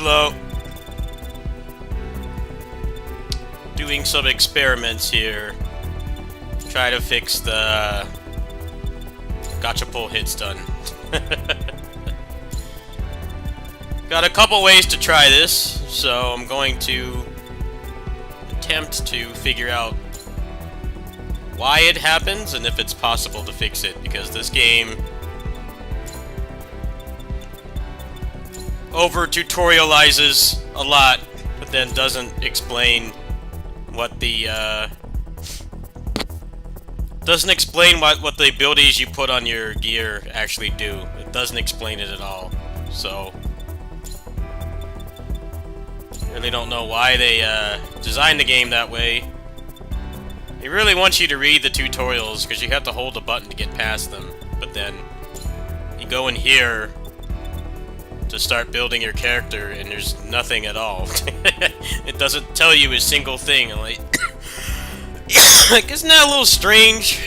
Hello. Doing some experiments here. Try to fix the gacha pull hitstun. Got a couple ways to try this, so I'm going to attempt to figure out why it happens and if it's possible to fix it, because this game over-tutorializes a lot, but then doesn't explain what the, what the abilities you put on your gear actually do. It doesn't explain it at all, so really don't know why they, designed the game that way. They really want you to read the tutorials, because you have to hold the button to get past them, but then you go in here to start building your character, and there's nothing at all. It doesn't tell you a single thing. I'm like, isn't that a little strange?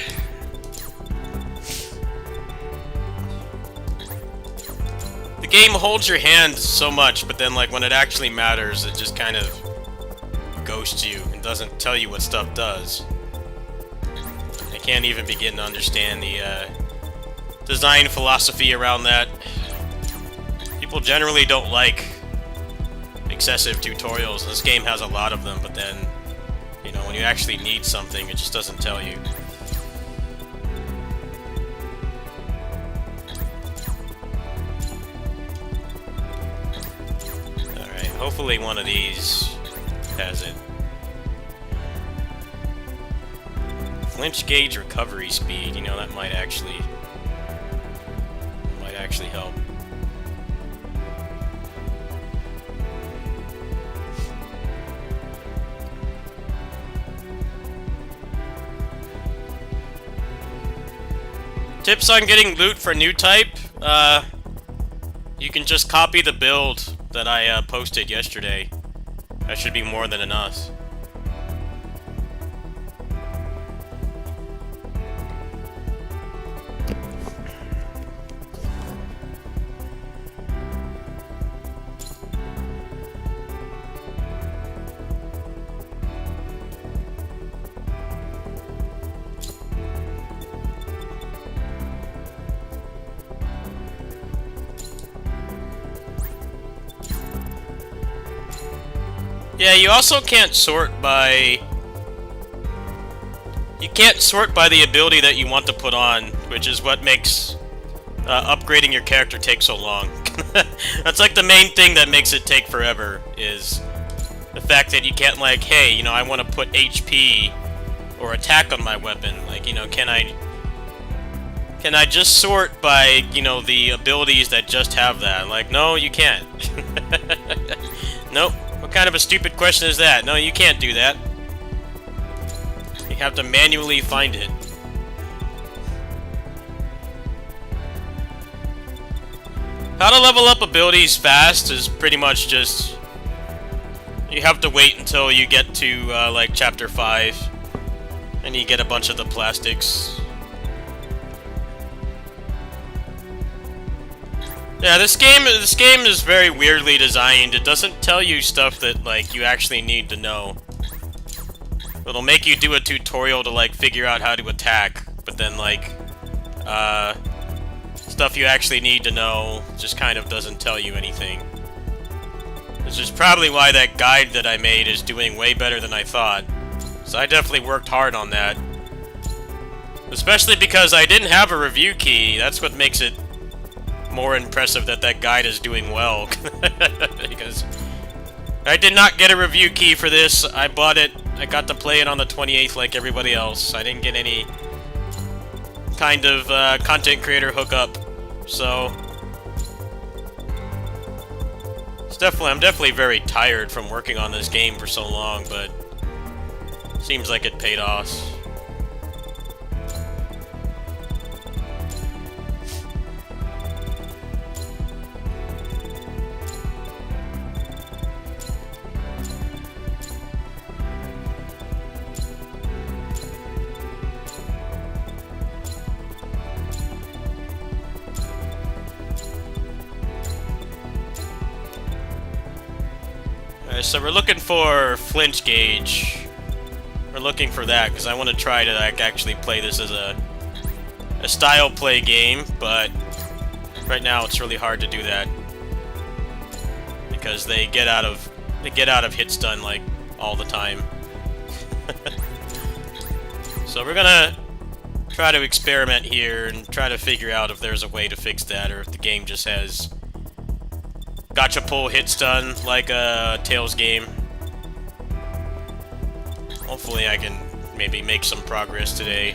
The game holds your hand so much, but then, like, when it actually matters, it just kind of ghosts you and doesn't tell you what stuff does. I can't even begin to understand the design philosophy around that. People generally don't like excessive tutorials. This game has a lot of them, but then, you know, when you actually need something, it just doesn't tell you. Alright, hopefully one of these has it. Flinch gauge recovery speed, you know, that might actually help. Tips on getting loot for new type, you can just copy the build that I posted yesterday. That should be more than enough. Yeah, you also can't sort by... You can't sort by the ability that you want to put on, which is what makes upgrading your character take so long. That's like the main thing that makes it take forever, is the fact that you can't, like, hey, you know, I want to put HP or attack on my weapon. Like, you know, can I just sort by, you know, the abilities that just have that? Like, no, you can't. Nope. What kind of a stupid question is that? No, you can't do that. You have to manually find it. How to level up abilities fast is pretty much just... You have to wait until you get to, like, Chapter 5. And you get a bunch of the plastics. Yeah, this game is very weirdly designed. It doesn't tell you stuff that, like, you actually need to know. It'll make you do a tutorial to, like, figure out how to attack, but then, like, stuff you actually need to know just kind of doesn't tell you anything. This is probably why that guide that I made is doing way better than I thought. So I definitely worked hard on that. Especially because I didn't have a review key. That's what makes it more impressive that that guide is doing well. Because I did not get a review key for this. I bought it. I got to play it on the 28th like everybody else. I didn't get any kind of content creator hookup. So I'm definitely very tired from working on this game for so long, but seems like it paid off. Alright, so we're looking for flinch gauge. We're looking for that, because I want to try to like, actually play this as a style play game, but right now it's really hard to do that. Because they get out of hitstun like all the time. So we're gonna try to experiment here and try to figure out if there's a way to fix that, or if the game just has gacha pull hitstun like a Tails game. Hopefully I can maybe make some progress today.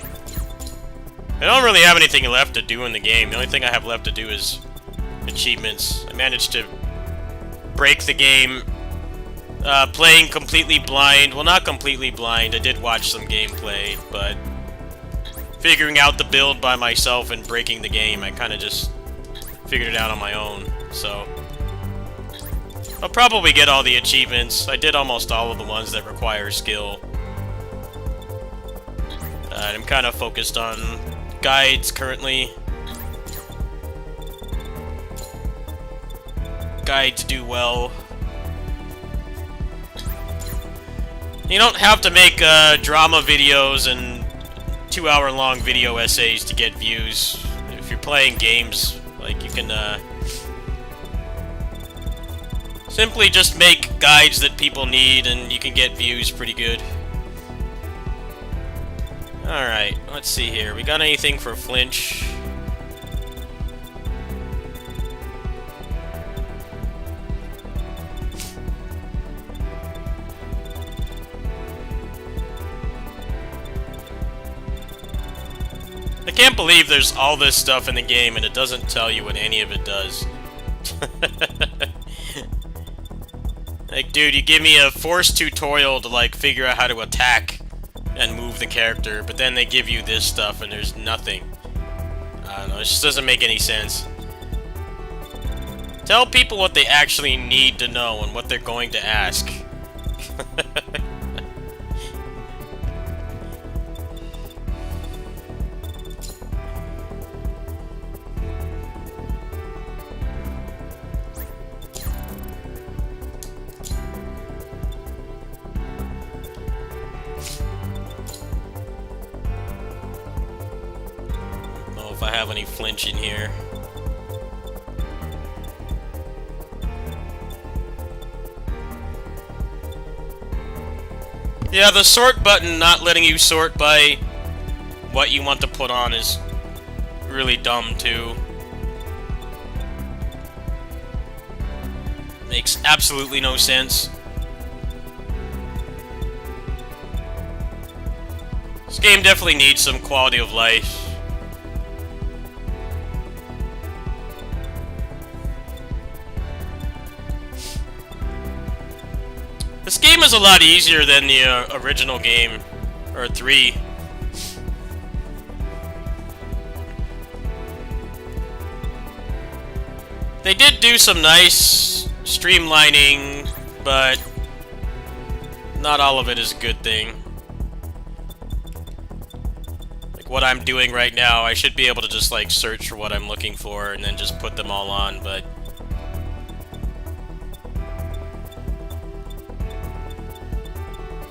I don't really have anything left to do in the game. The only thing I have left to do is achievements. I managed to break the game playing completely blind. Well, not completely blind. I did watch some gameplay, but figuring out the build by myself and breaking the game, I kind of just figured it out on my own. So I'll probably get all the achievements. I did almost all of the ones that require skill. I'm kind of focused on guides currently. Guides do well. You don't have to make drama videos and 2-hour-long video essays to get views. If you're playing games, like, you can simply just make guides that people need and you can get views pretty good. Alright, let's see here. We got anything for flinch? I can't believe there's all this stuff in the game and it doesn't tell you what any of it does. Like, dude, you give me a forced tutorial to, like, figure out how to attack and move the character, but then they give you this stuff and there's nothing. I don't know, it just doesn't make any sense. Tell people what they actually need to know and what they're going to ask. If I have any flinch in here. Yeah, the sort button not letting you sort by what you want to put on is really dumb too. Makes absolutely no sense. This game definitely needs some quality of life. This game is a lot easier than the original game, or 3. They did do some nice streamlining, but not all of it is a good thing. Like what I'm doing right now, I should be able to just like search for what I'm looking for and then just put them all on, but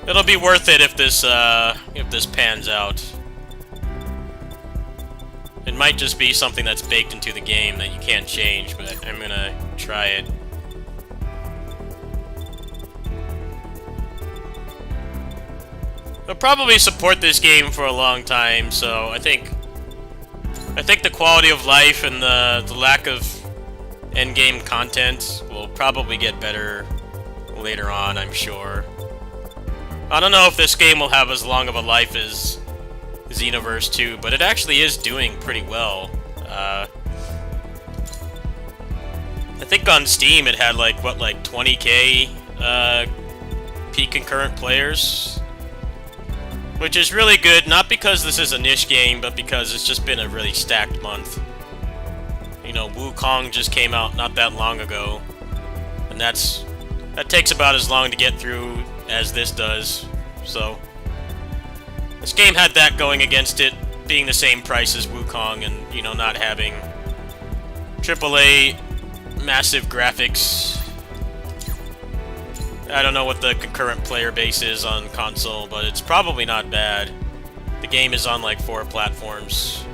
it'll be worth it if this pans out. It might just be something that's baked into the game that you can't change, but I'm gonna try it. They'll probably support this game for a long time, so I think the quality of life and the lack of endgame content will probably get better later on, I'm sure. I don't know if this game will have as long of a life as Xenoverse 2, but it actually is doing pretty well. I think on Steam it had like, what, like 20k peak concurrent players? Which is really good, not because this is a niche game, but because it's just been a really stacked month. You know, Wukong just came out not that long ago, and that takes about as long to get through as this does, so this game had that going against it, being the same price as Wukong and, you know, not having AAA massive graphics. I don't know what the concurrent player base is on console, but it's probably not bad. The game is on like 4 platforms.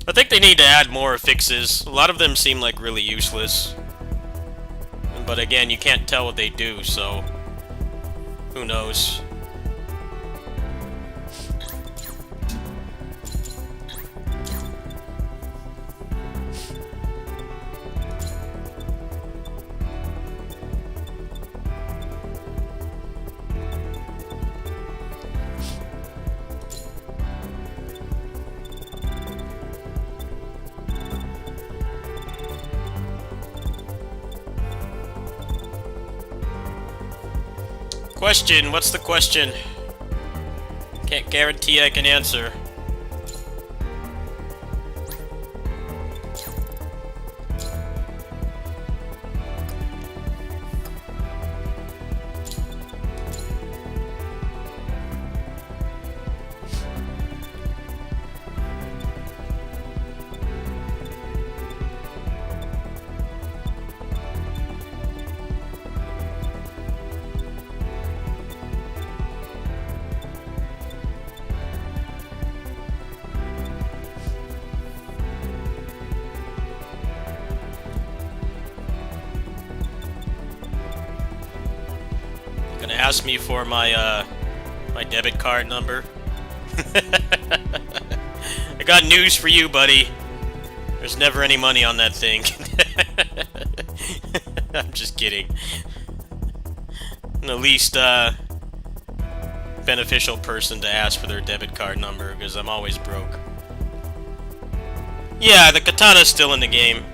I think they need to add more fixes. A lot of them seem like really useless. But again, you can't tell what they do, so who knows? Question, what's the question? Can't guarantee I can answer. Gonna ask me for my my debit card number. I got news for you, buddy. There's never any money on that thing. I'm just kidding. I'm the least beneficial person to ask for their debit card number because I'm always broke. Yeah, the katana's still in the game.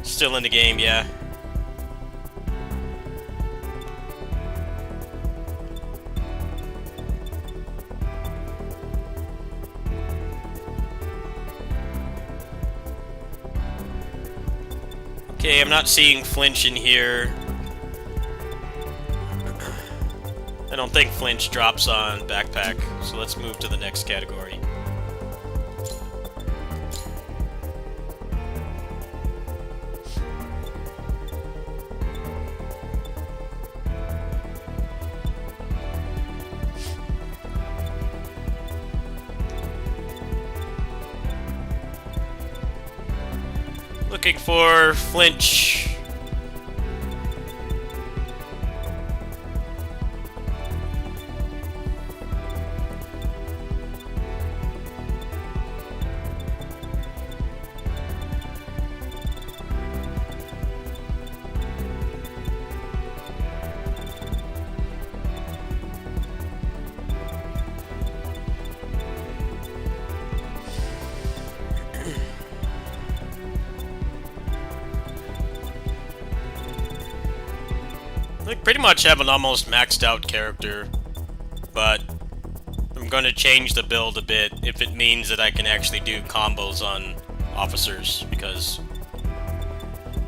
Still in the game, yeah. Okay, I'm not seeing flinch in here. I don't think flinch drops on backpack, so let's move to the next category. Looking for flinch. I pretty much have an almost maxed out character, but I'm going to change the build a bit if it means that I can actually do combos on officers, because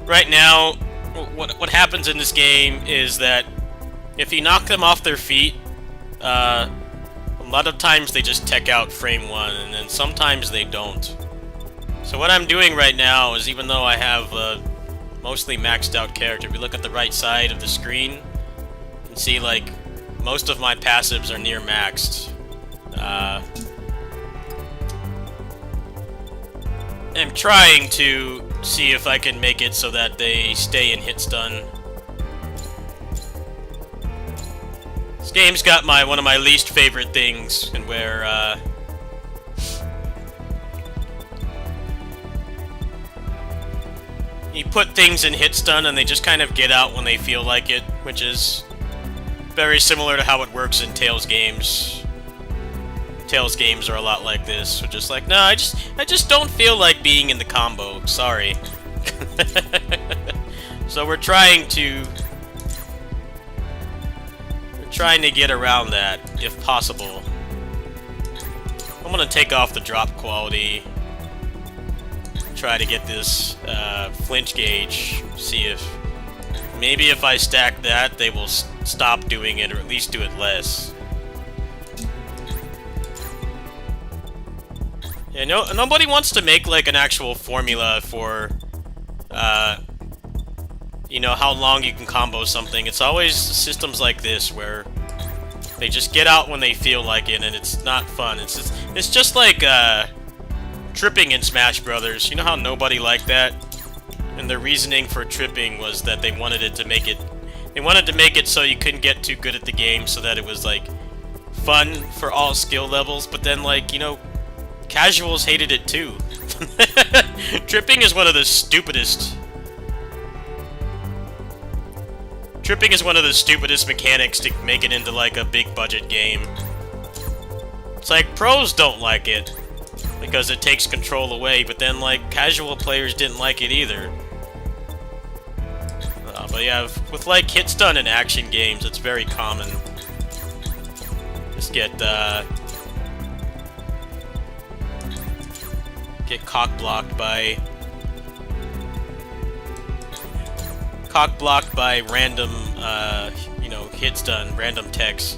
right now what happens in this game is that if you knock them off their feet, a lot of times they just tech out frame 1, and then sometimes they don't. So what I'm doing right now is, even though I have mostly maxed out character, if you look at the right side of the screen, you can see like most of my passives are near maxed. I'm trying to see if I can make it so that they stay in hit stun. This game's got one of my least favorite things, and where you put things in hit stun and they just kind of get out when they feel like it, which is very similar to how it works in Tales games. Tales games are a lot like this. We're just like, no, I just don't feel like being in the combo. Sorry. So we're trying to get around that if possible. I'm gonna take off the drop quality. Try to get this flinch gauge, see if maybe if I stack that they will stop doing it, or at least do it less. Yeah, nobody wants to make, like, an actual formula for, you know, how long you can combo something. It's always systems like this where they just get out when they feel like it, and it's not fun. It's just like, tripping in Smash Brothers. You know how nobody liked that? And their reasoning for tripping was that they wanted to make it so you couldn't get too good at the game, so that it was, like, fun for all skill levels, but then, like, you know, casuals hated it too. Tripping is one of the stupidest... Tripping is one of the stupidest mechanics to make it into, like, a big budget game. It's like, pros don't like it, because it takes control away, but then, like, casual players didn't like it either. But yeah, with, like, hitstun in action games, it's very common. Just get cock-blocked by random, you know, hitstun, random techs.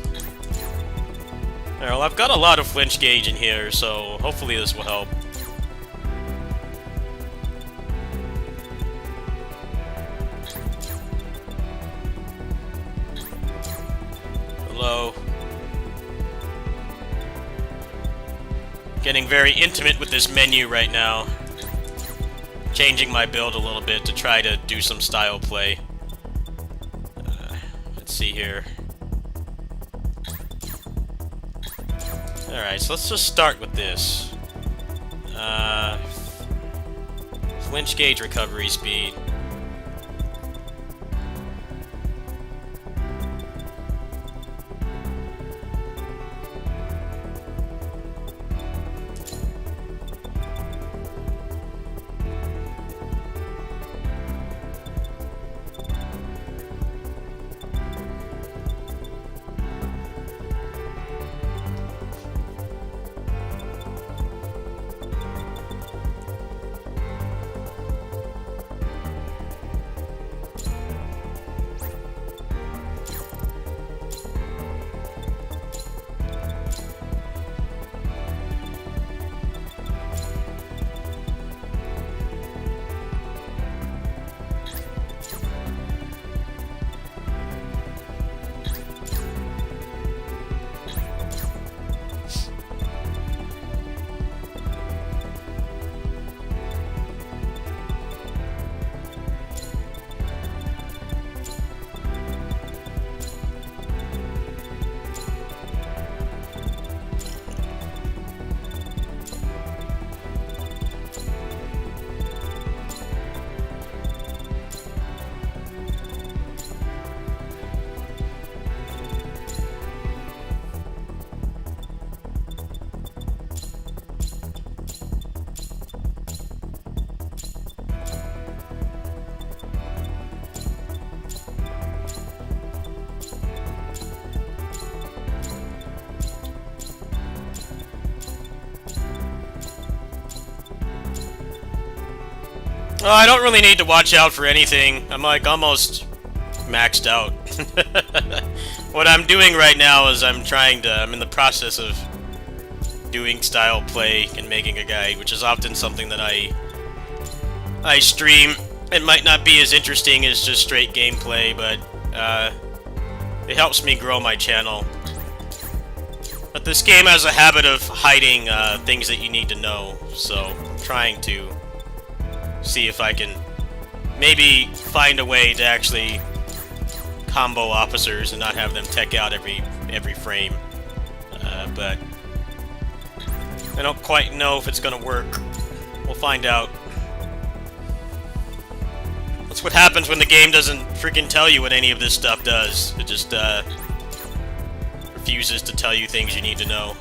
Alright, well, I've got a lot of flinch gauge in here, so hopefully this will help. Hello. Getting very intimate with this menu right now. Changing my build a little bit to try to do some style play. Let's see here. Alright, so let's just start with this. Flinch gauge recovery speed. I don't really need to watch out for anything. I'm like almost maxed out. What I'm doing right now is I'm in the process of doing style play and making a guide, which is often something that I stream. It might not be as interesting as just straight gameplay, but it helps me grow my channel. But this game has a habit of hiding things that you need to know, so I'm trying to see if I can maybe find a way to actually combo officers and not have them tech out every frame. But I don't quite know if it's gonna work. We'll find out. That's what happens when the game doesn't freaking tell you what any of this stuff does. It just refuses to tell you things you need to know.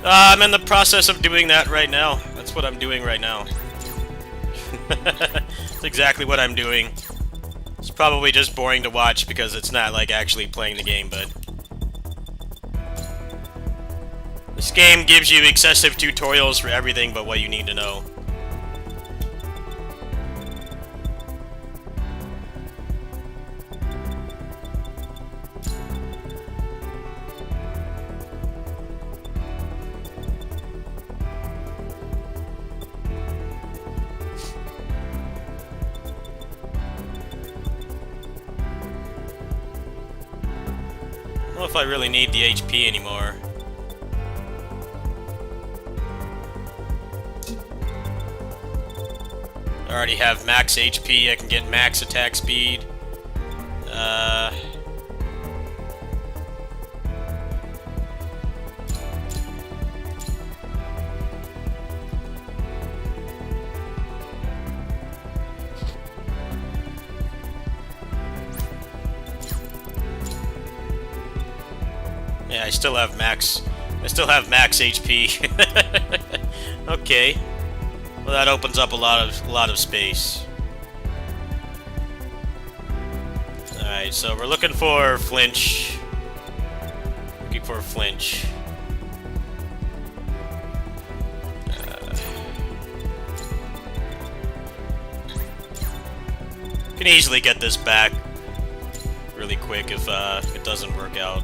I'm in the process of doing that right now. That's what I'm doing right now. That's exactly what I'm doing. It's probably just boring to watch because it's not like actually playing the game, but this game gives you excessive tutorials for everything but what you need to know. know if I really need the HP anymore. I already have max HP, I can get max attack speed. Yeah, I still have max HP. Okay. Well, that opens up a lot of space. Alright, so we're looking for flinch. Looking for a flinch. Can easily get this back really quick if it doesn't work out.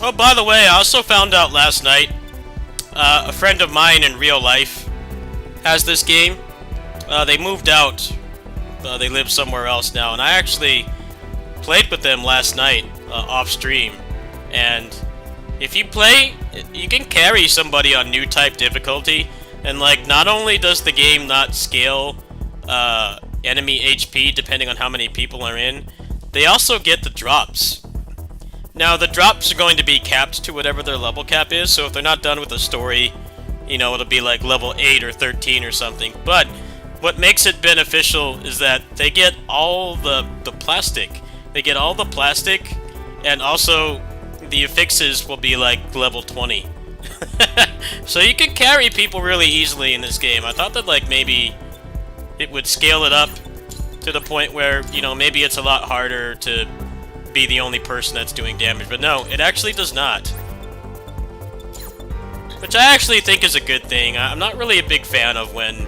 Oh, by the way, I also found out last night, a friend of mine in real life has this game. They moved out. They live somewhere else now, and I actually played with them last night, off stream. And if you play, you can carry somebody on new type difficulty, and like, not only does the game not scale enemy HP depending on how many people are in, they also get the drops. Now, the drops are going to be capped to whatever their level cap is, so if they're not done with the story, you know, it'll be like level 8 or 13 or something. But what makes it beneficial is that they get all the plastic. They get all the plastic, and also the affixes will be like level 20. So you can carry people really easily in this game. I thought that like maybe it would scale it up to the point where, you know, maybe it's a lot harder to be the only person that's doing damage, but no, it actually does not. Which I actually think is a good thing. I'm not really a big fan of when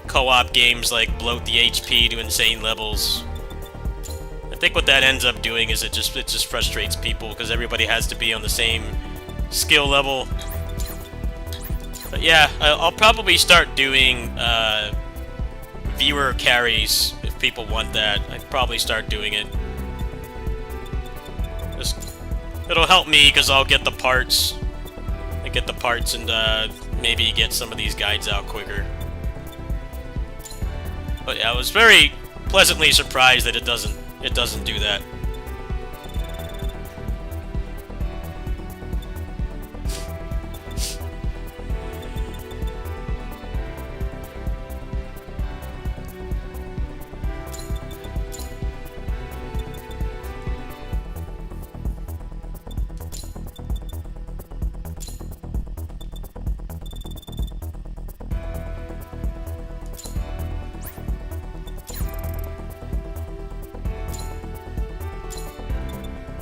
co-op games like bloat the HP to insane levels. I think what that ends up doing is it just frustrates people because everybody has to be on the same skill level. But yeah, I'll probably start doing viewer carries if people want that. I'd probably start doing it. It'll help me because I'll get the parts. I get the parts and maybe get some of these guides out quicker. But yeah, I was very pleasantly surprised that it doesn't do that.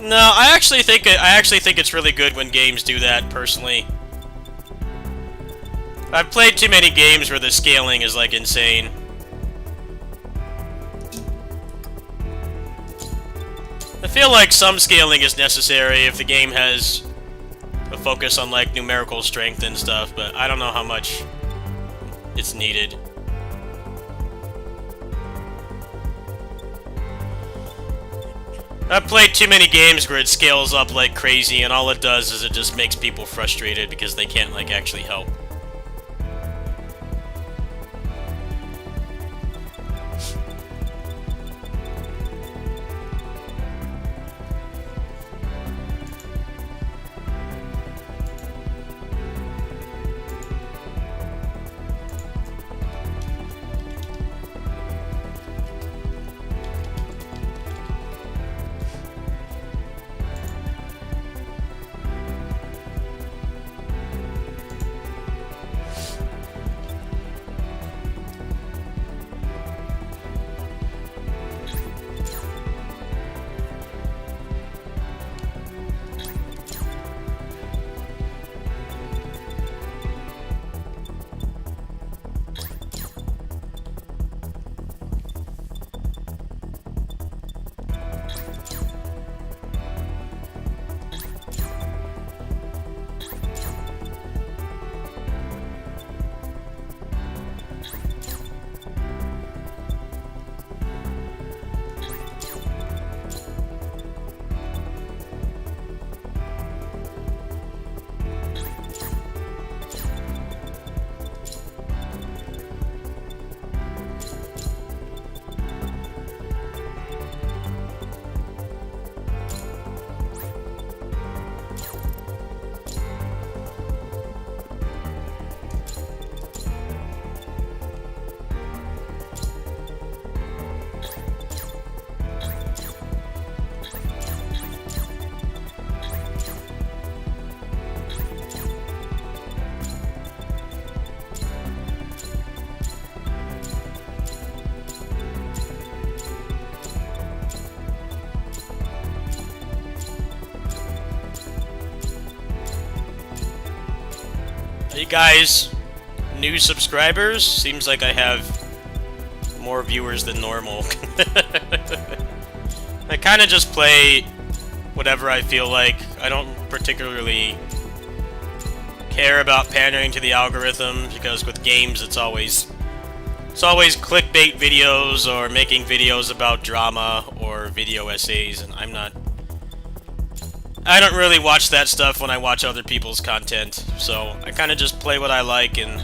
No, I actually think it's really good when games do that, personally. I've played too many games where the scaling is like insane. I feel like some scaling is necessary if the game has a focus on like numerical strength and stuff, but I don't know how much it's needed. I've played too many games where it scales up like crazy, and all it does is it just makes people frustrated because they can't, like, actually help. Hey guys, new subscribers? Seems like I have more viewers than normal. I kind of just play whatever I feel like. I don't particularly care about pandering to the algorithm, because with games it's always clickbait videos or making videos about drama or video essays, and I don't really watch that stuff when I watch other people's content, so I kind of just play what I like, and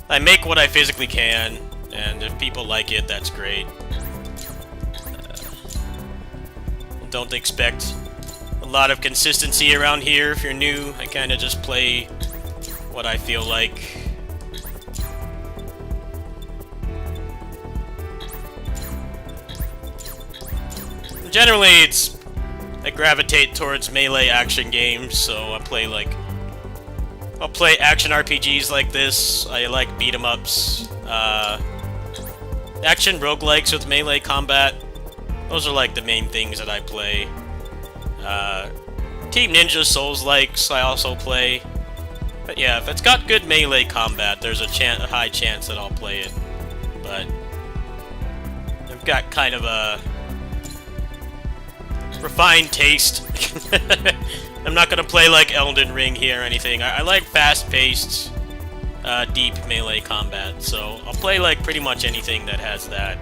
I make what I physically can, and if people like it, that's great. Don't expect a lot of consistency around here if you're new. I kind of just play what I feel like. Generally, I gravitate towards melee action games, so I'll play action RPGs like this. I like beat 'em ups, action roguelikes with melee combat. Those are like the main things that I play. Team Ninja Souls-likes I also play. But yeah, if it's got good melee combat, there's a high chance that I'll play it. But I've got kind of a refined taste. I'm not gonna play like Elden Ring here or anything. I like fast-paced, deep melee combat, so I'll play like pretty much anything that has that.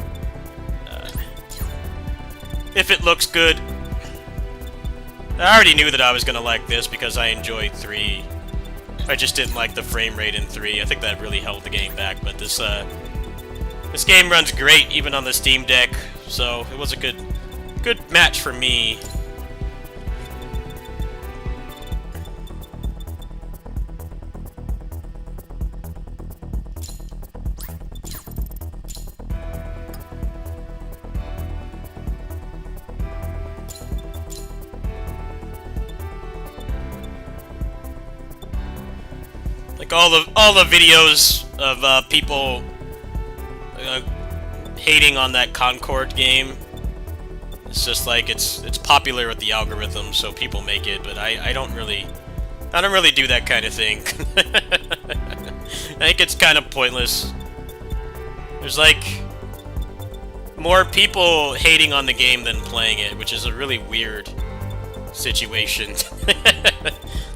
If it looks good. I already knew that I was gonna like this because I enjoyed 3. I just didn't like the frame rate in 3. I think that really held the game back, but this game runs great even on the Steam Deck, so it was a good match for me. Like all the videos of people hating on that Concord game. It's just like it's popular with the algorithm, so people make it, but I don't really do that kind of thing. I think it's kind of pointless. There's like more people hating on the game than playing it, which is a really weird situation.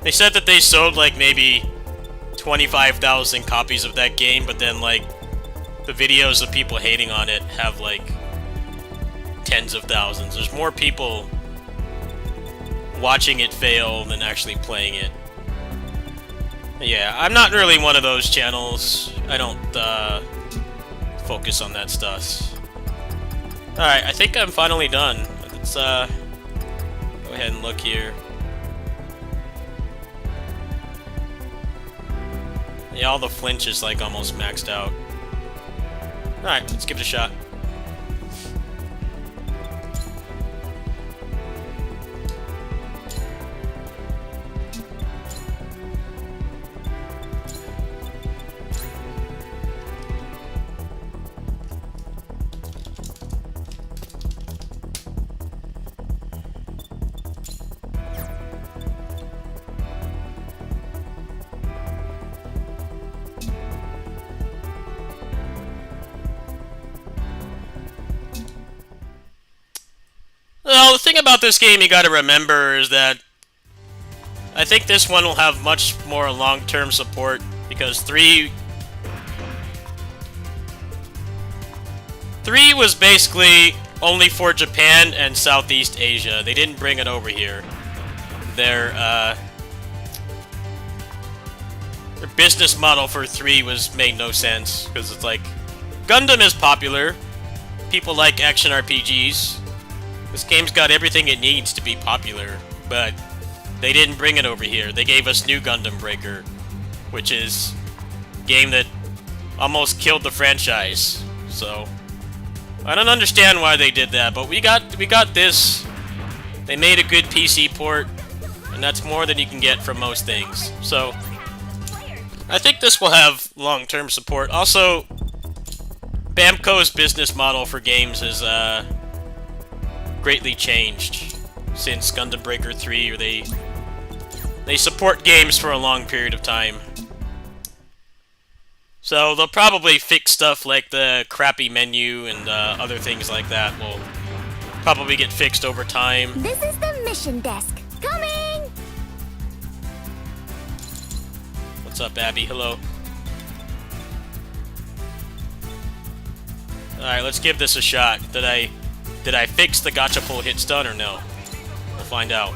They said that they sold like maybe 25,000 copies of that game, but then like the videos of people hating on it have like tens of thousands. There's more people watching it fail than actually playing it. Yeah, I'm not really one of those channels. I don't focus on that stuff. Alright, I think I'm finally done. Let's go ahead and look here. Yeah, all the flinch is like almost maxed out. Alright, let's give it a shot. Well, the thing about this game you gotta remember is that I think this one will have much more long-term support because 3 was basically only for Japan and Southeast Asia. They didn't bring it over here. Their business model for 3 made no sense because it's like Gundam is popular. People like action RPGs. This game's got everything it needs to be popular, but they didn't bring it over here. They gave us new Gundam Breaker, which is a game that almost killed the franchise. So I don't understand why they did that, but we got this. They made a good PC port, and that's more than you can get from most things. So I think this will have long-term support. Also, Bamco's business model for games is greatly changed since Gundam Breaker 3, or they support games for a long period of time. So they'll probably fix stuff like the crappy menu and other things like that will probably get fixed over time. This is the mission desk. Coming! What's up, Abby? Hello. Alright, let's give this a shot. Did I fix the gacha pull hit stun or no? We'll find out.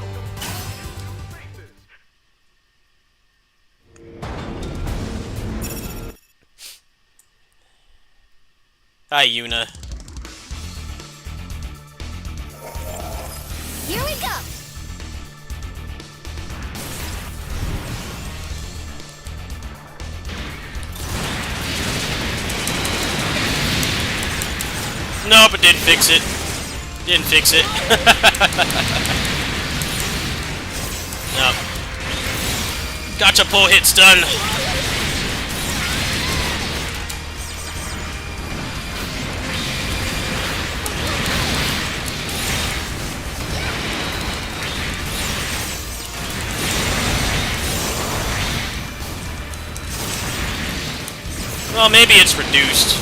Hi, Yuna. Here we go! Nope, it didn't fix it. Didn't fix it. Nope. Gotcha pull hit stun. Well, maybe it's reduced.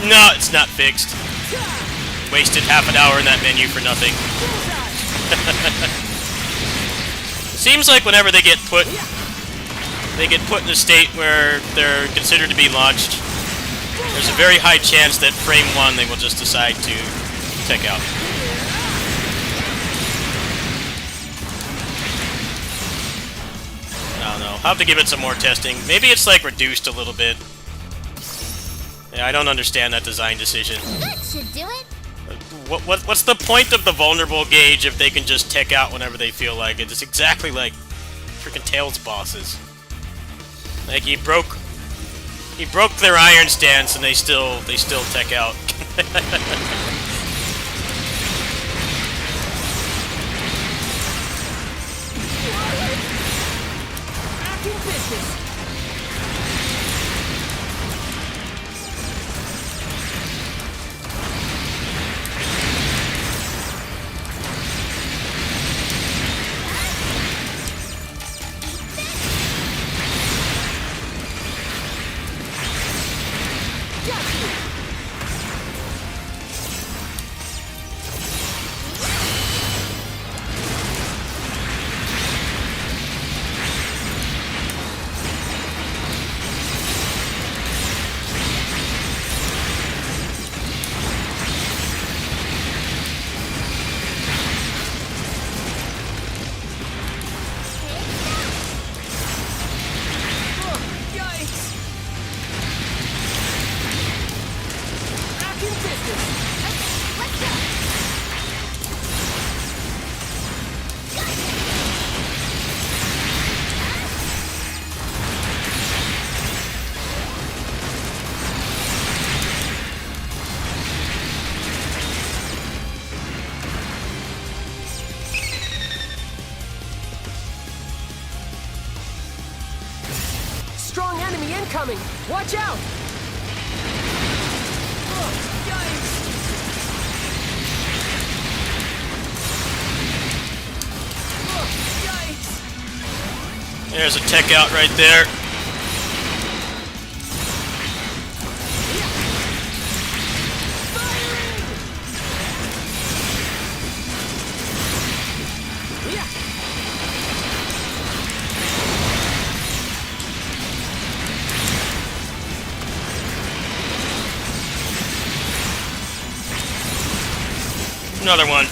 No, it's not fixed. Wasted half an hour in that menu for nothing. Seems like whenever they get put in a state where they're considered to be launched, there's a very high chance that frame 1 they will just decide to take out. I don't know. I'll have to give it some more testing. Maybe it's like reduced a little bit. Yeah, I don't understand that design decision. That should do it. What's the point of the vulnerable gauge if they can just tech out whenever they feel like it? It's exactly like freaking Tails bosses. Like he broke their iron stance and they still tech out. Strong enemy incoming! Watch out! Oh, yikes! Oh, yikes! There's a tech out right there. Another one.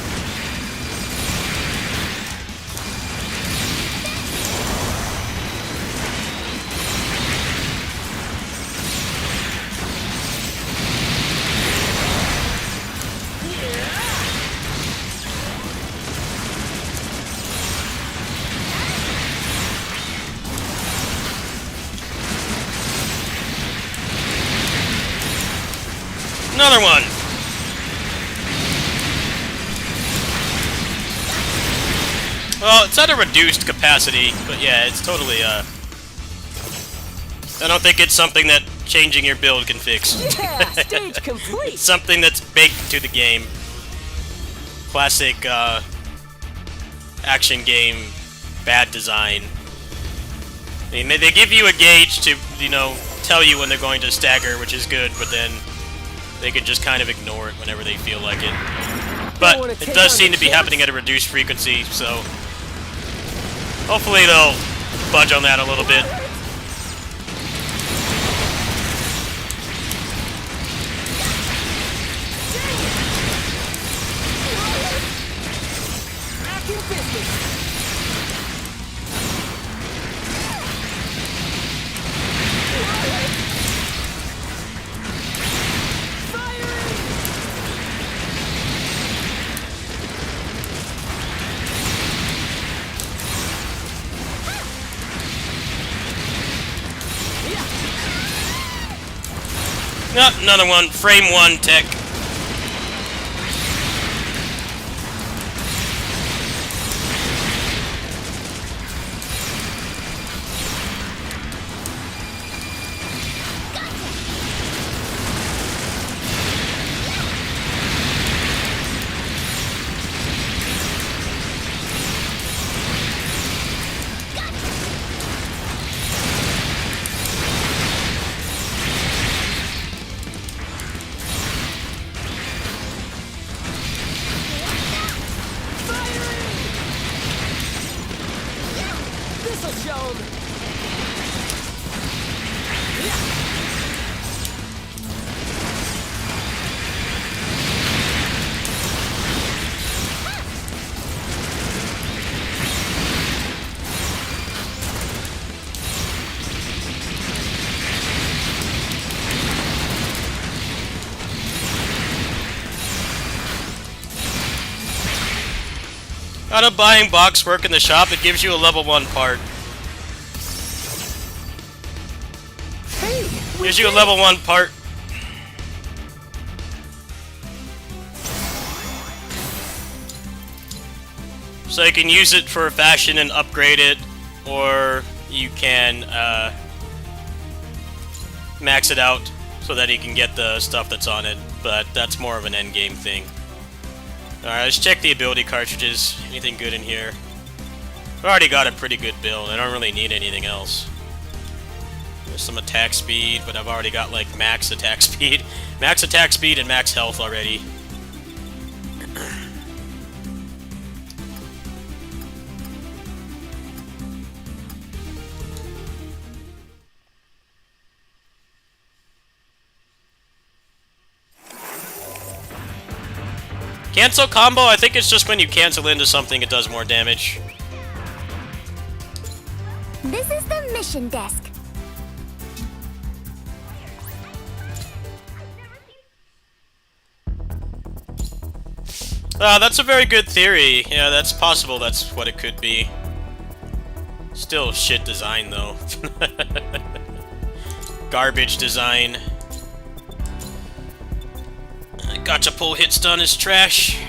Another one. Well, it's at a reduced capacity, but yeah, it's totally, I don't think it's something that changing your build can fix. Yeah, stage complete! It's something that's baked into the game. Classic, action game, bad design. I mean, they give you a gauge to, you know, tell you when they're going to stagger, which is good, but then they can just kind of ignore it whenever they feel like it. But it does seem to be happening at a reduced frequency, so hopefully they'll budge on that a little bit. No, another one. Frame 1 tech. Shown. 「How to buying box work in the shop? It gives you a level 1 part. Hey, Gives you a level 1 part. So you can use it for fashion and upgrade it, or you can max it out so that you can get the stuff that's on it, but that's more of an endgame thing. Alright, let's check the ability cartridges. Anything good in here? I've already got a pretty good build. I don't really need anything else. There's some attack speed, but I've already got like max attack speed. Max attack speed and max health already. Cancel combo? I think it's just when you cancel into something it does more damage. This is the mission desk. That's a very good theory. Yeah, that's possible that's what it could be. Still shit design, though. Garbage design. Gacha pull hit stun is trash.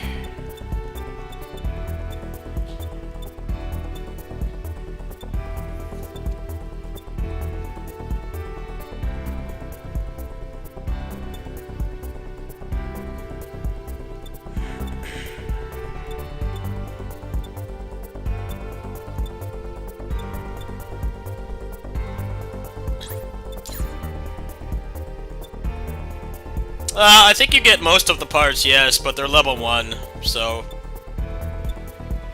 I think you get most of the parts, yes, but they're level 1, so...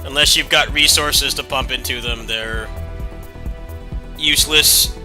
Unless you've got resources to pump into them, they're... useless.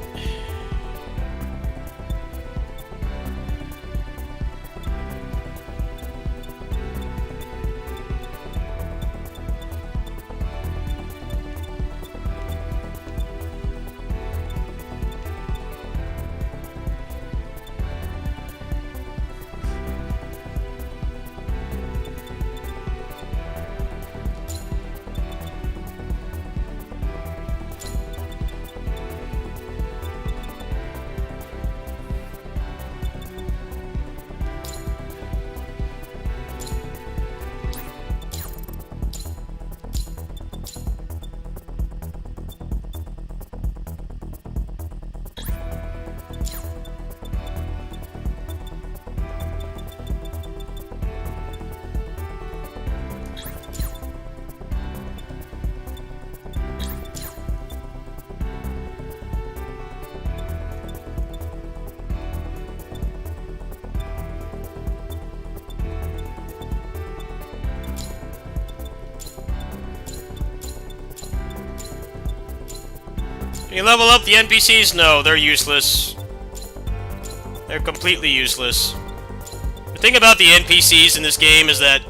Can you level up the NPCs? No, they're useless. They're completely useless. The thing about the NPCs in this game is that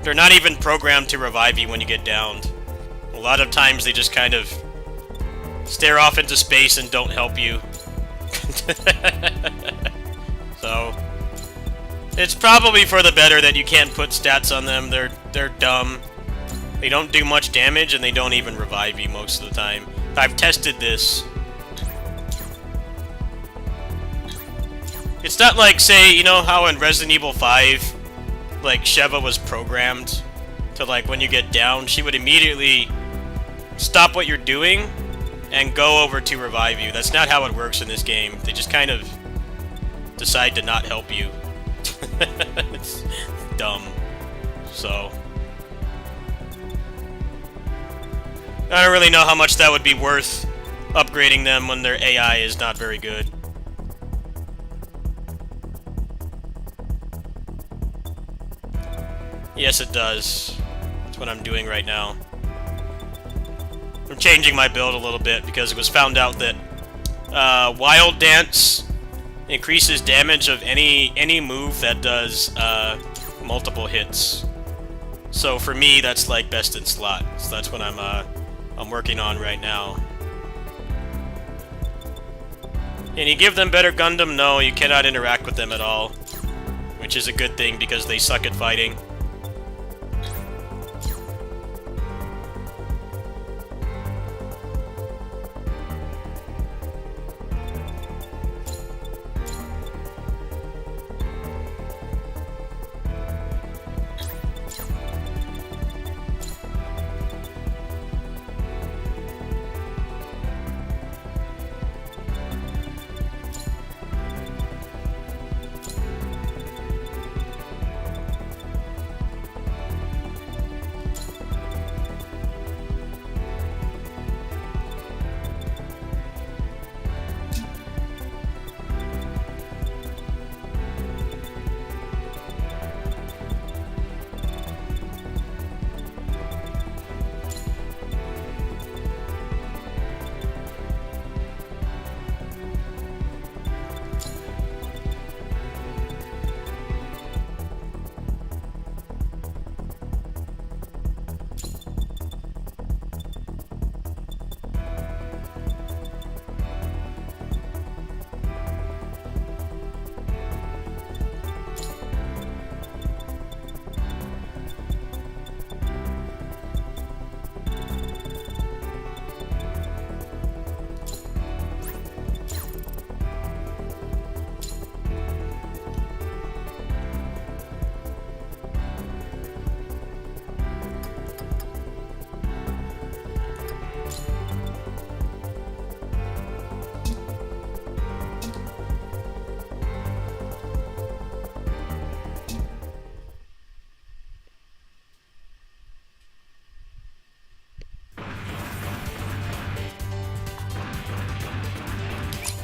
they're not even programmed to revive you when you get downed. A lot of times they just kind of stare off into space and don't help you. So, it's probably for the better that you can't put stats on them. They're dumb. They don't do much damage and they don't even revive you most of the time. I've tested this. It's not like, say, you know how in Resident Evil 5, like, Sheva was programmed to, like, when you get down, she would immediately stop what you're doing and go over to revive you. That's not how it works in this game. They just kind of decide to not help you. It's dumb. So... I don't really know how much that would be worth upgrading them when their AI is not very good. Yes, it does. That's what I'm doing right now. I'm changing my build a little bit because it was found out that Wild Dance increases damage of any move that does multiple hits. So for me, that's like best in slot. So that's what I'm working on right now. Can you give them better Gundam? No, you cannot interact with them at all. Which is a good thing because they suck at fighting.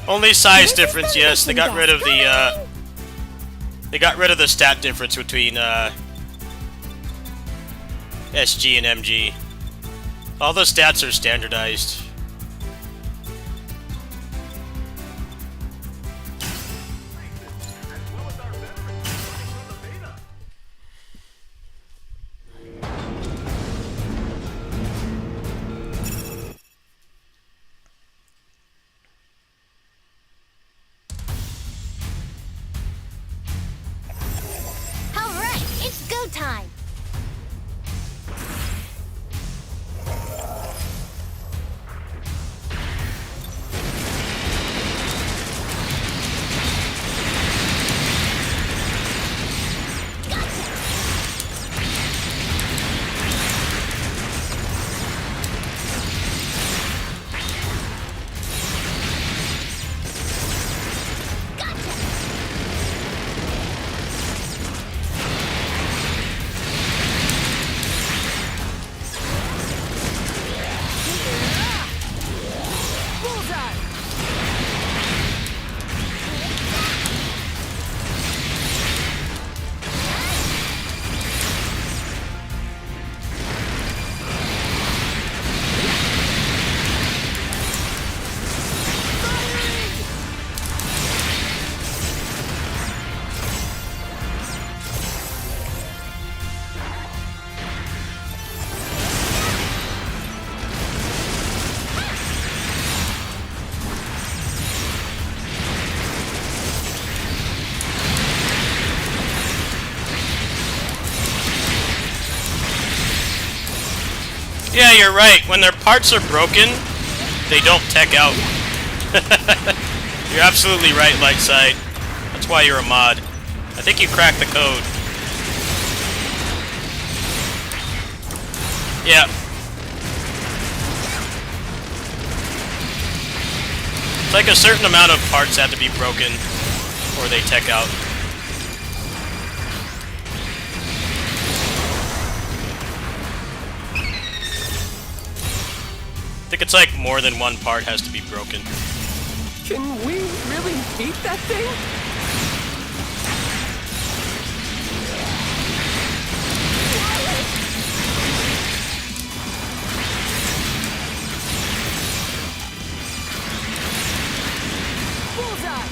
Only size This is difference, the yes. They mission got rid of desk. the, they got rid of the stat difference between, SG and MG. All the stats are standardized. All right, it's go time. Bullseye! Yeah, you're right. When their parts are broken, they don't tech out. You're absolutely right, Lightside. That's why you're a mod. I think you cracked the code. Yeah. It's like a certain amount of parts have to be broken, or they tech out. I think it's like more than one part has to be broken. Can we really beat that thing? Bullseye!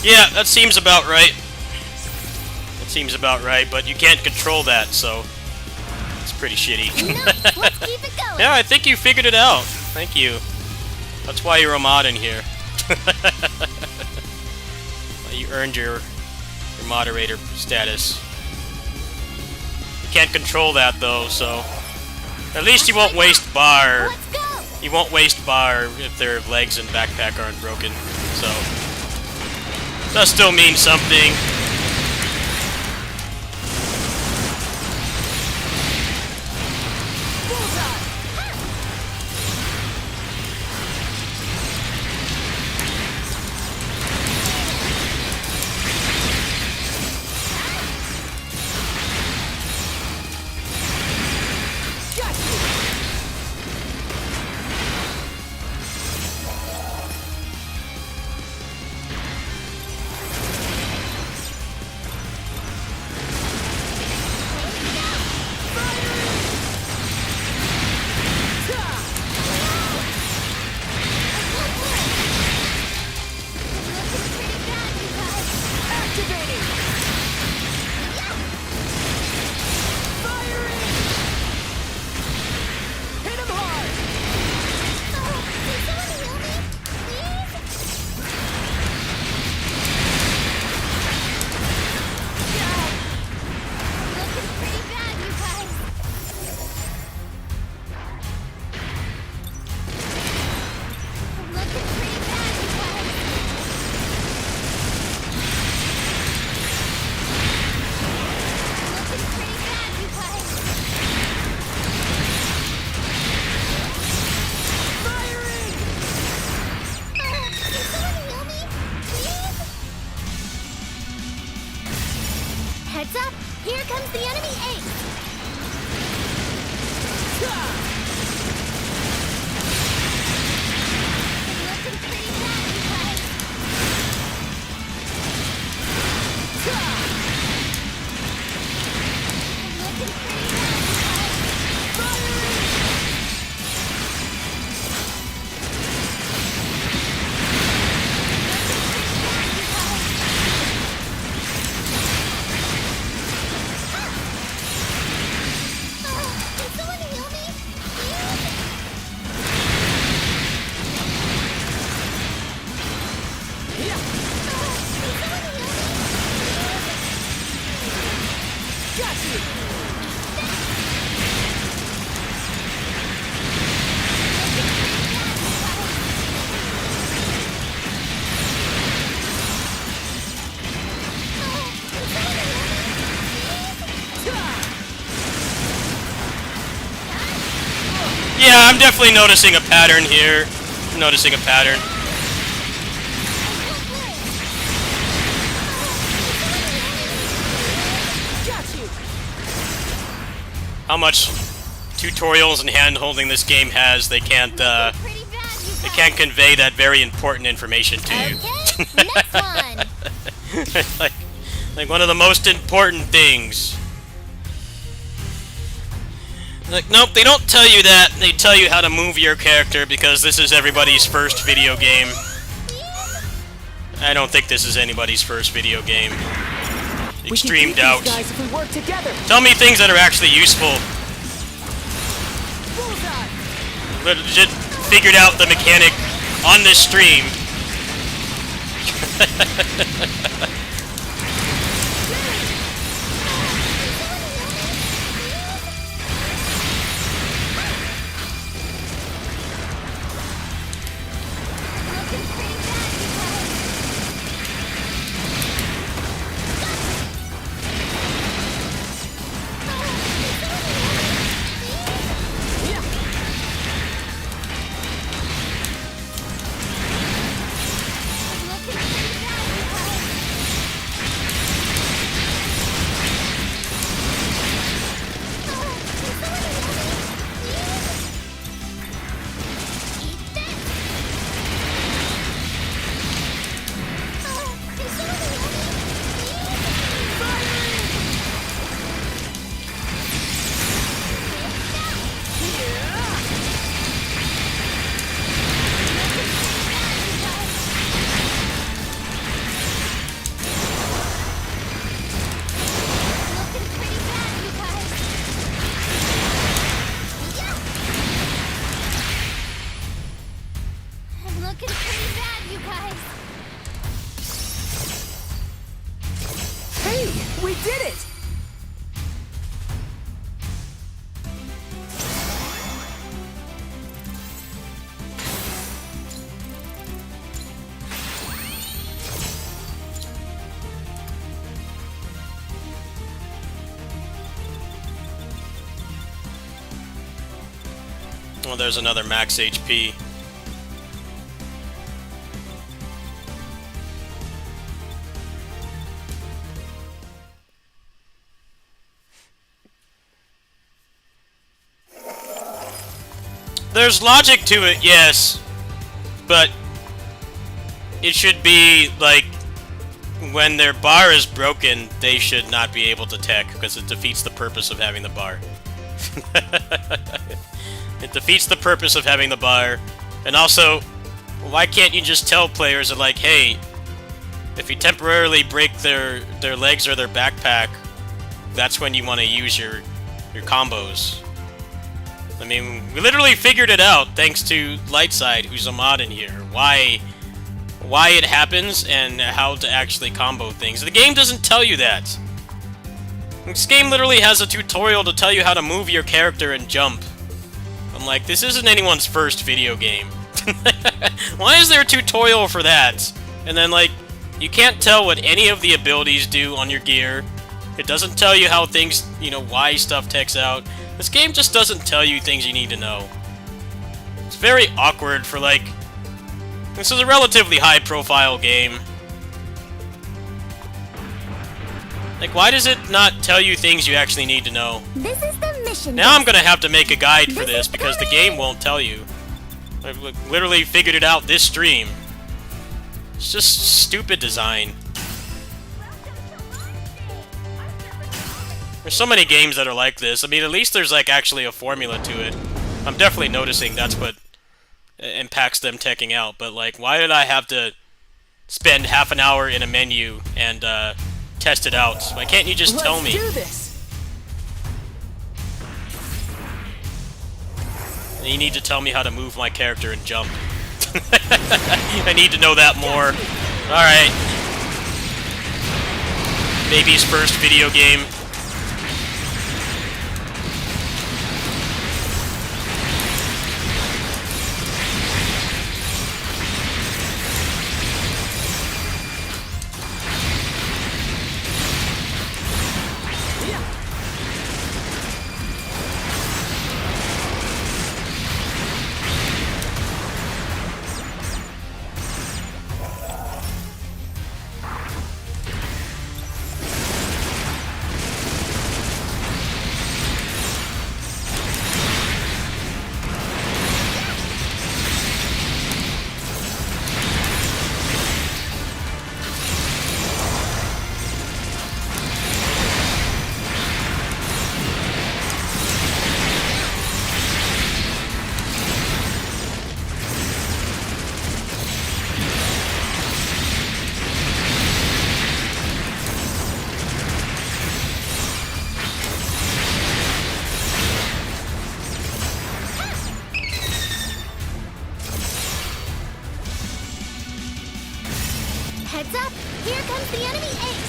Yeah, that seems about right. That seems about right, but you can't control that, so it's pretty shitty. No, let's keep it going. Yeah, I think you figured it out. Thank you. That's why you're a mod in here. You earned your moderator status. You can't control that though, so at least you won't waste bar. Let's go. You won't waste bar if their legs and backpack aren't broken. So that still means something. Here comes the enemy ace. Looking pretty bad, you guys. Looking pretty bad, you guys. Can someone heal me? Yeah. Can someone heal me? Got you. Yeah, I'm definitely noticing a pattern here. Noticing a pattern. Got you. How much tutorials and hand-holding this game has, they can't Pretty bad, you they guys. can't convey that very important information to you. Okay, next one. like one of the most important things. Like, nope, they don't tell you that. They tell you how to move your character because this is everybody's first video game. I don't think this is anybody's first video game. Extreme we can doubt. beat these guys if we work together. Tell me things that are actually useful. Bullseye. Legit figured out the mechanic on this stream. Looking pretty bad, you guys. Yeah. Looking pretty bad, you guys. Eat this. Can someone Looking pretty bad, you guys. Yeah. I'm looking pretty bad, you guys. Hey, we did it. Well, there's another max HP. There's logic to it, yes. But it should be like when their bar is broken, they should not be able to tech because it defeats the purpose of having the bar. It defeats the purpose of having the bar. And also, why can't you just tell players that, like, hey, if you temporarily break their legs or their backpack, that's when you want to use your combos. I mean, we literally figured it out thanks to Lightside, who's a mod in here. Why it happens and how to actually combo things. The game doesn't tell you that. This game literally has a tutorial to tell you how to move your character and jump. I'm like, this isn't anyone's first video game. Why is there a tutorial for that? And then, like, you can't tell what any of the abilities do on your gear. It doesn't tell you how things, you know, why stuff techs out. This game just doesn't tell you things you need to know. It's very awkward for, like... This is a relatively high-profile game. Like, why does it not tell you things you actually need to know? This is the mission. Now I'm gonna have to make a guide for this because the game won't tell you. I've literally figured it out this stream. It's just stupid design. There's so many games that are like this. I mean, at least there's like actually a formula to it. I'm definitely noticing that's what impacts them teching out. But like, why did I have to spend half an hour in a menu and test it out? Why can't you just tell me? Let's do this. And you need to tell me how to move my character and jump. I need to know that more. Alright. Baby's first video game. Heads up! Here comes the enemy ace!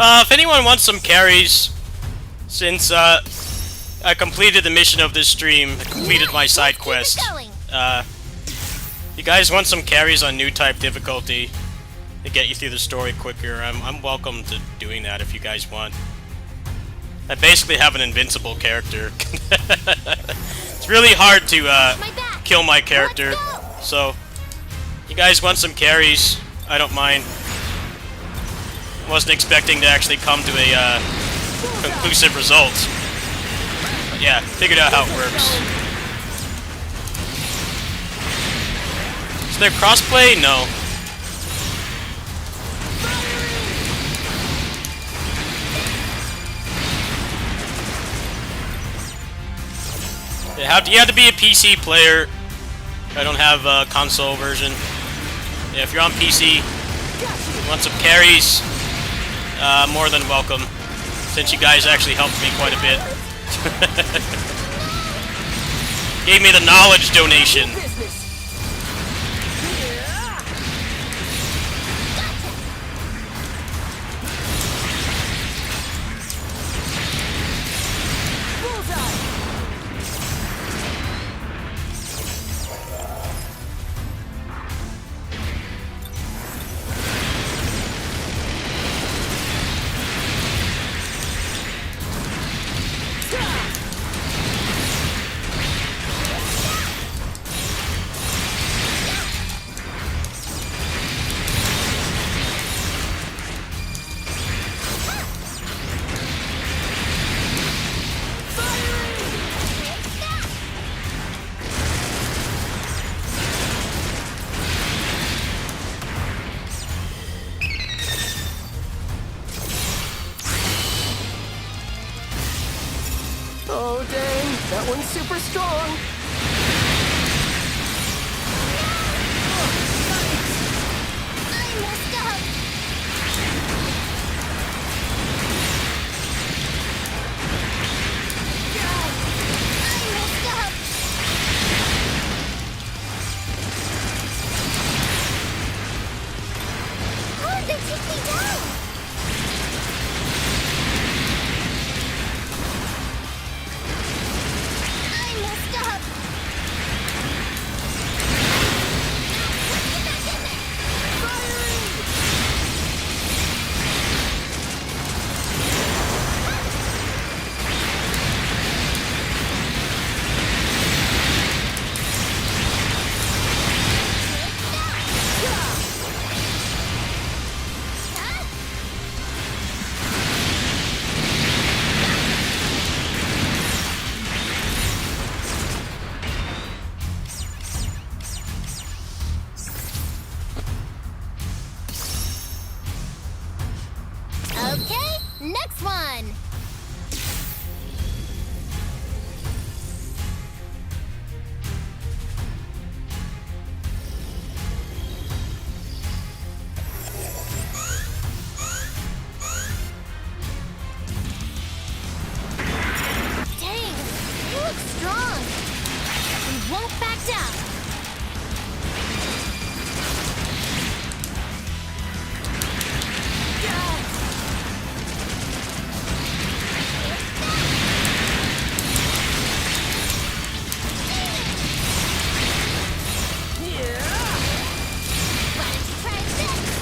If anyone wants some carries, since I completed the mission of this stream, I completed my side quest. You guys want some carries on new type difficulty to get you through the story quicker? I'm welcome to doing that if you guys want. I basically have an invincible character. It's really hard to kill my character, so you guys want some carries? I don't mind. Wasn't expecting to actually come to a conclusive result. But yeah, figured out how it works. Is there crossplay? No. You have to be a PC player. I don't have a console version. Yeah, if you're on PC, you want some carries, more than welcome, since you guys actually helped me quite a bit. Gave me the knowledge donation. Oh, dang. That one's super strong. I messed up! I messed up! me down! I messed up! Get back in there! Firing! Okay, next one! Dang, you look strong! We won't back down! Why don't you try this?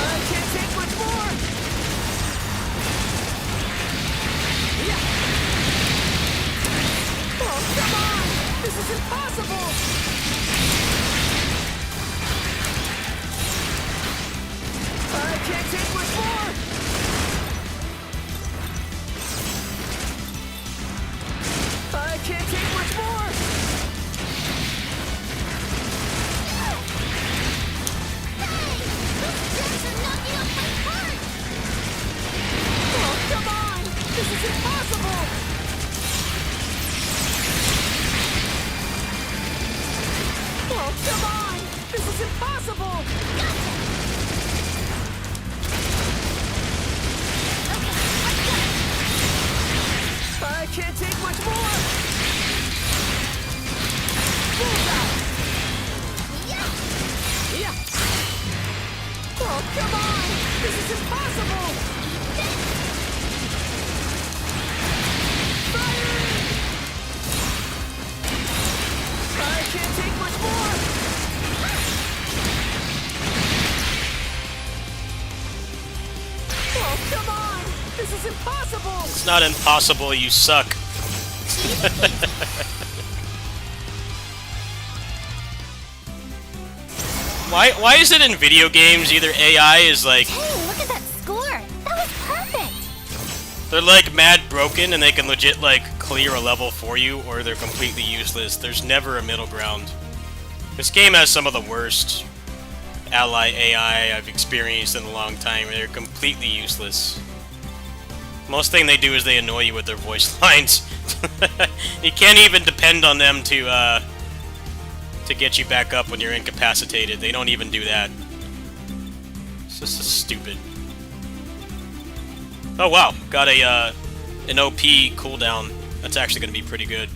I can't take much more! Yeah. Oh, come on! This is impossible! I can't take much more! I can't take much more! Hey! Those jerks are knocking off my cart! Oh, come on! This is impossible! Oh, come on! This is impossible! I can't take much more! Bullseye! Yeah! Oh, come on! This is impossible! Firing! I can't take much more! Oh, come on! This is impossible! It's not impossible, you suck. Why is it in video games either AI is like Hey, look at that score! That was perfect! they're like mad broken and they can legit like clear a level for you, or they're completely useless. There's never a middle ground. This game has some of the worst ally AI I've experienced in a long time. They're completely useless. Most thing they do is they annoy you with their voice lines. You can't even depend on them to get you back up when you're incapacitated. They don't even do that. It's just stupid. Oh wow, got a an OP cooldown. That's actually going to be pretty good.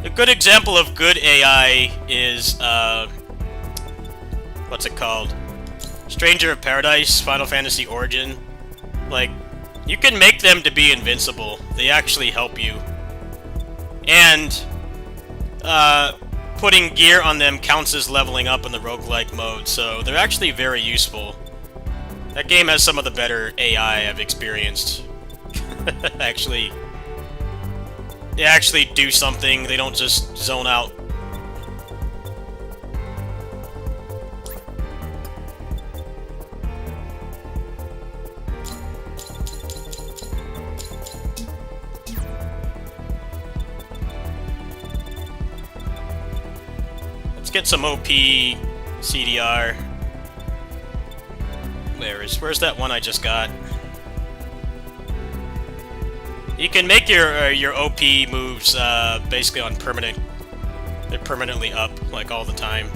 A good example of good AI is, what's it called? Stranger of Paradise, Final Fantasy Origin. Like, you can make them to be invincible. They actually help you. And, putting gear on them counts as leveling up in the roguelike mode, so they're actually very useful. That game has some of the better AI I've experienced. Actually, they actually do something, they don't just zone out. Let's get some OP CDR. Where's that one I just got? You can make your OP moves basically on permanent. They're permanently up, like all the time.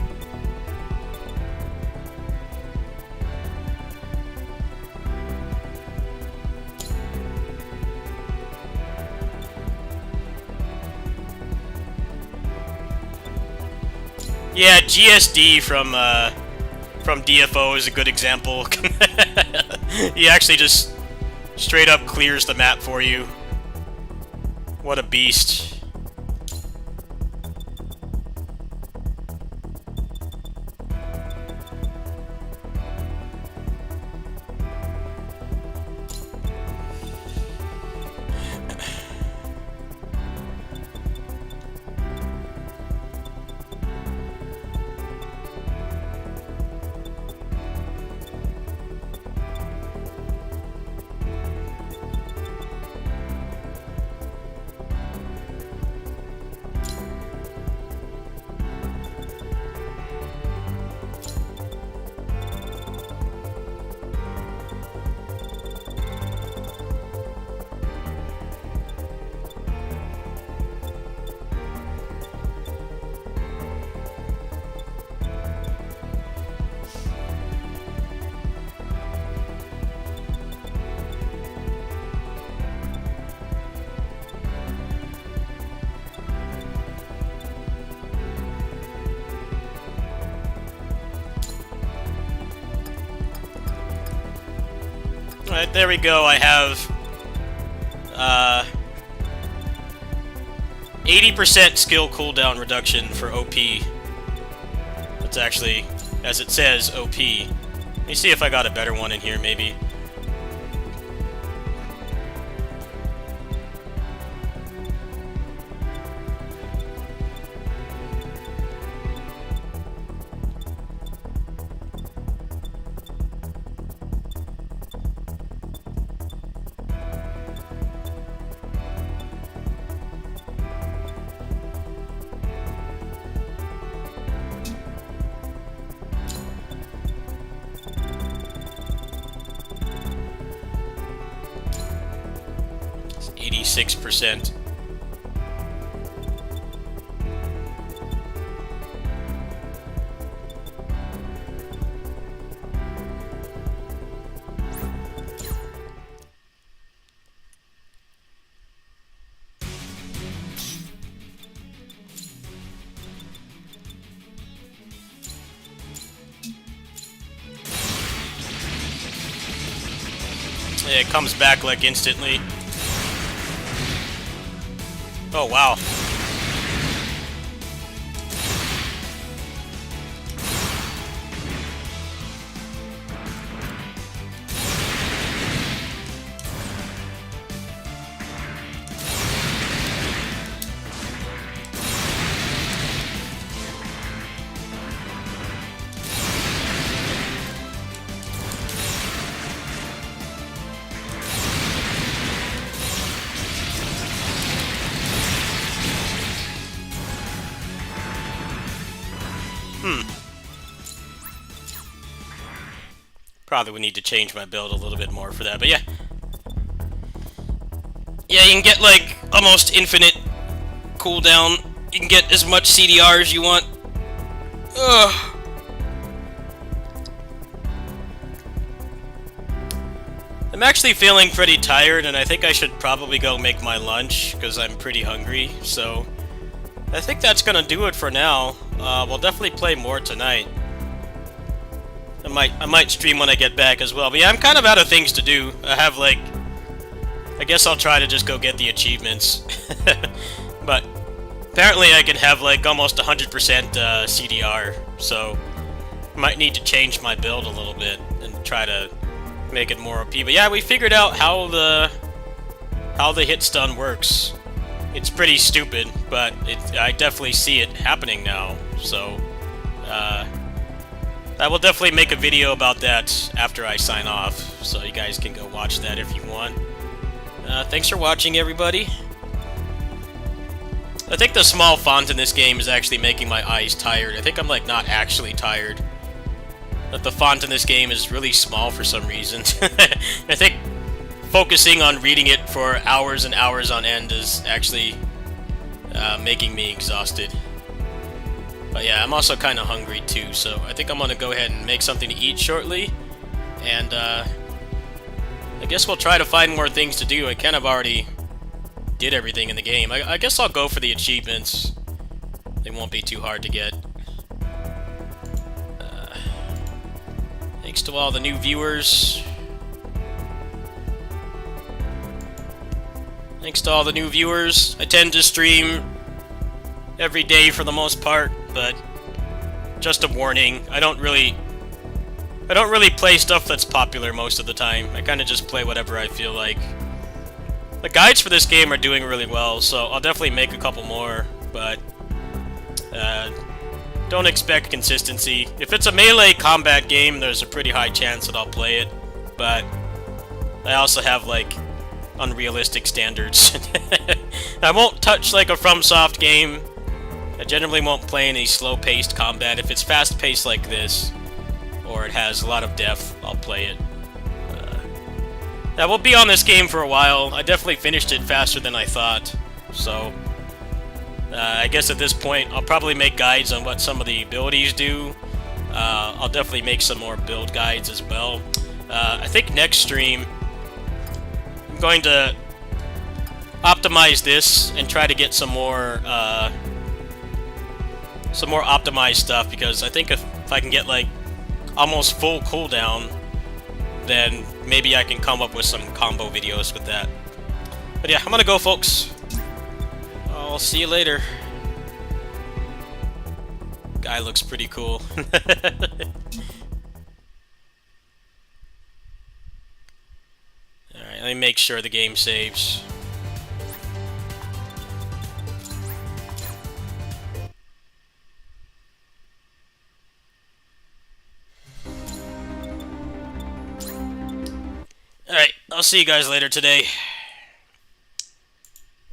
Yeah, GSD from DFO is a good example. He actually just straight up clears the map for you. What a beast. Alright, there we go. I have 80% skill cooldown reduction for OP. That's actually, as it says, OP. Let me see if I got a better one in here, maybe. It's 86%. Yeah, it comes back like instantly. Oh wow. Probably would need to change my build a little bit more for that, but yeah. Yeah, you can get like almost infinite cooldown. You can get as much CDR as you want. Ugh. I'm actually feeling pretty tired, and I think I should probably go make my lunch, because I'm pretty hungry, so I think that's gonna do it for now. We'll definitely play more tonight. I might stream when I get back as well. But yeah, I'm kind of out of things to do. I have like, I guess I'll try to just go get the achievements. But apparently I can have like almost 100% CDR, so I might need to change my build a little bit and try to make it more OP. But yeah, we figured out how the hit stun works. It's pretty stupid, but I definitely see it happening now. So I will definitely make a video about that after I sign off, so you guys can go watch that if you want. Thanks for watching, everybody. I think the small font in this game is actually making my eyes tired. I think I'm like not actually tired. But the font in this game is really small for some reason. I think focusing on reading it for hours and hours on end is actually making me exhausted. But yeah, I'm also kind of hungry too, so I think I'm gonna go ahead and make something to eat shortly, and I guess we'll try to find more things to do. I kind of already did everything in the game. I guess I'll go for the achievements. They won't be too hard to get. Thanks to all the new viewers. Thanks to all the new viewers. I tend to stream every day for the most part, but just a warning, I don't really play stuff that's popular most of the time. I kind of just play whatever I feel like. The guides for this game are doing really well, so I'll definitely make a couple more, but don't expect consistency. If it's a melee combat game, there's a pretty high chance that I'll play it, but I also have, like, unrealistic standards. I won't touch, like, a FromSoft game. I generally won't play any slow-paced combat. If it's fast-paced like this, or it has a lot of depth, I'll play it. Now, we'll be on this game for a while. I definitely finished it faster than I thought, so I guess at this point, I'll probably make guides on what some of the abilities do. I'll definitely make some more build guides as well. I think next stream, I'm going to optimize this and try to get some more optimized stuff, because I think if I can get, like, almost full cooldown, then maybe I can come up with some combo videos with that. But yeah, I'm gonna go, folks. I'll see you later. Guy looks pretty cool. Alright, let me make sure the game saves. Alright, I'll see you guys later today.